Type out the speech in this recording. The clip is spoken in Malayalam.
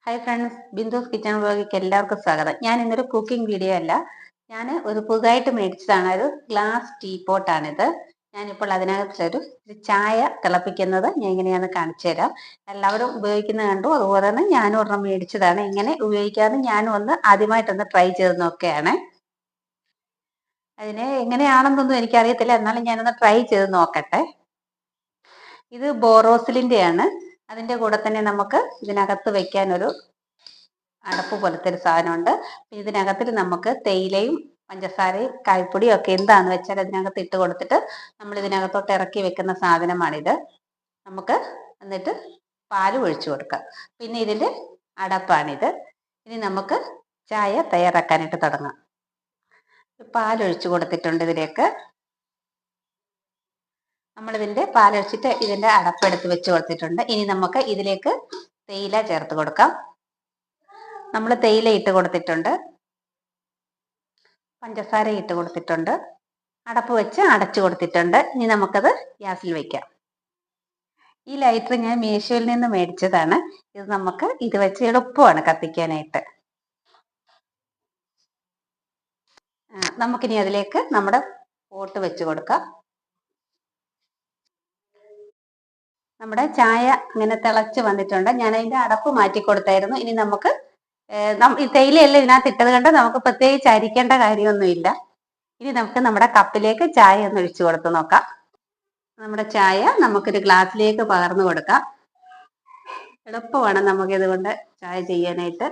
ഹായ് ഫ്രണ്ട്സ്, ബിന്ദുസ് കിച്ചൺ വ്ലോഗിലേക്ക് എല്ലാവർക്കും സ്വാഗതം. ഞാൻ ഇന്നൊരു കുക്കിംഗ് വീഡിയോ അല്ല, ഞാൻ ഒരു പുതുതായിട്ട് മേടിച്ചതാണ്. ഒരു ഗ്ലാസ് ടീ പോട്ടാണിത്. ഞാനിപ്പോൾ അതിനകത്തൊരു ചായ തിളപ്പിക്കുന്നത് ഞാൻ ഇങ്ങനെയാന്ന് കാണിച്ചു തരാം. എല്ലാവരും ഉപയോഗിക്കുന്നത് കണ്ടു, അതുപോലെ തന്നെ ഞാനും ഒരെണ്ണം മേടിച്ചതാണ്. ഇങ്ങനെ ഉപയോഗിക്കാമെന്ന് ഞാനും ആദ്യമായിട്ടൊന്ന് ട്രൈ ചെയ്ത് നോക്കുകയാണ്. അതിന് എങ്ങനെയാണെന്നൊന്നും എനിക്കറിയത്തില്ല, എന്നാലും ഞാനൊന്ന് ട്രൈ ചെയ്ത് നോക്കട്ടെ. ഇത് ബോറോസിലിൻ്റെയാണ്. അതിൻ്റെ കൂടെ തന്നെ നമുക്ക് ഇതിനകത്ത് വെക്കാൻ ഒരു അടപ്പ് പോലത്തെ ഒരു സാധനമുണ്ട്. ഇതിനകത്തിൽ നമുക്ക് തേയിലയും പഞ്ചസാരയും കായ്പ്പൊടിയും ഒക്കെ എന്താന്ന് വെച്ചാൽ അതിനകത്ത് ഇട്ട് കൊടുത്തിട്ട് നമ്മൾ ഇതിനകത്തോട്ട് ഇറക്കി വെക്കുന്ന സാധനമാണിത്. നമുക്ക് എന്നിട്ട് പാല് ഒഴിച്ചു കൊടുക്കാം. പിന്നെ ഇതിൻ്റെ അടപ്പാണിത്. ഇനി നമുക്ക് ചായ തയ്യാറാക്കാനായിട്ട് തുടങ്ങാം. പാലൊഴിച്ചു കൊടുത്തിട്ടുണ്ട്. ഇതിലേക്ക് നമ്മളിതിൻ്റെ പാലൊഴിച്ചിട്ട് ഇതിൻ്റെ അടപ്പെടുത്ത് വെച്ച് കൊടുത്തിട്ടുണ്ട്. ഇനി നമുക്ക് ഇതിലേക്ക് തേയില ചേർത്ത് കൊടുക്കാം. നമ്മൾ തേയില ഇട്ട് കൊടുത്തിട്ടുണ്ട്, പഞ്ചസാര ഇട്ട് കൊടുത്തിട്ടുണ്ട്, അടപ്പ് വെച്ച് അടച്ചു കൊടുത്തിട്ടുണ്ട്. ഇനി നമുക്കത് ഗ്യാസിൽ വെക്കാം. ഈ ലൈറ്റർ ഞാൻ മീഷോയിൽ നിന്ന് മേടിച്ചതാണ്. ഇത് നമുക്ക് ഇത് വെച്ച് എളുപ്പമാണ് കത്തിക്കാനായിട്ട്. നമുക്കിനി അതിലേക്ക് നമ്മുടെ പോട്ട് വെച്ച് കൊടുക്കാം. നമ്മുടെ ചായ അങ്ങനെ തിളച്ച് വന്നിട്ടുണ്ട്. ഞാൻ അതിൻ്റെ അടപ്പ് മാറ്റി കൊടുത്തായിരുന്നു. ഇനി നമുക്ക് ഈ തേയിലയെല്ലാം ഇതിനകത്ത് ഇട്ടത് കണ്ട് നമുക്ക് പ്രത്യേകിച്ച് അരിക്കേണ്ട കാര്യമൊന്നുമില്ല. ഇനി നമുക്ക് നമ്മുടെ കപ്പിലേക്ക് ചായ ഒന്ന് ഒഴിച്ചു കൊടുത്ത് നോക്കാം. നമ്മുടെ ചായ നമുക്കൊരു ഗ്ലാസ്സിലേക്ക് പകർന്നു കൊടുക്കാം. എളുപ്പമാണ് നമുക്കിതുകൊണ്ട് ചായ ചെയ്യാനായിട്ട്.